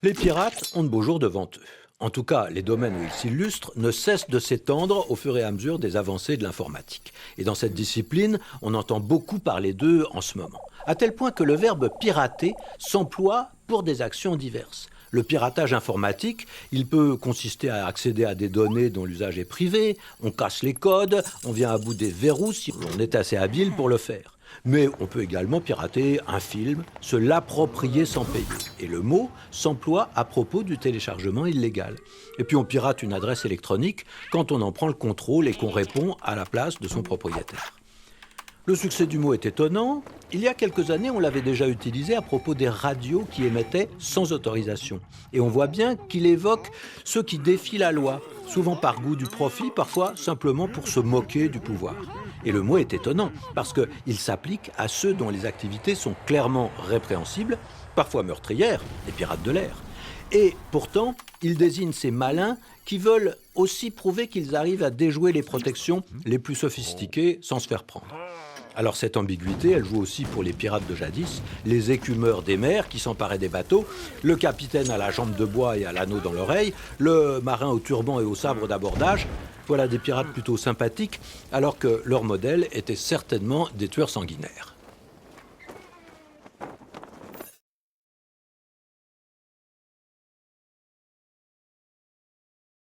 Les pirates ont de beaux jours devant eux. En tout cas, les domaines où ils s'illustrent ne cessent de s'étendre au fur et à mesure des avancées de l'informatique. Et dans cette discipline, on entend beaucoup parler d'eux en ce moment. À tel point que le verbe pirater s'emploie pour des actions diverses. Le piratage informatique, il peut consister à accéder à des données dont l'usage est privé, on casse les codes, on vient à bout des verrous si on est assez habile pour le faire. Mais on peut également pirater un film, se l'approprier sans payer. Et le mot s'emploie à propos du téléchargement illégal. Et puis on pirate une adresse électronique quand on en prend le contrôle et qu'on répond à la place de son propriétaire. Le succès du mot est étonnant. Il y a quelques années, on l'avait déjà utilisé à propos des radios qui émettaient sans autorisation. Et on voit bien qu'il évoque ceux qui défient la loi, souvent par goût du profit, parfois simplement pour se moquer du pouvoir. Et le mot est étonnant, parce qu'il s'applique à ceux dont les activités sont clairement répréhensibles, parfois meurtrières, les pirates de l'air. Et pourtant, il désigne ces malins qui veulent aussi prouver qu'ils arrivent à déjouer les protections les plus sophistiquées sans se faire prendre. Alors cette ambiguïté, elle joue aussi pour les pirates de jadis, les écumeurs des mers qui s'emparaient des bateaux, le capitaine à la jambe de bois et à l'anneau dans l'oreille, le marin au turban et au sabre d'abordage. Voilà des pirates plutôt sympathiques, alors que leur modèle était certainement des tueurs sanguinaires.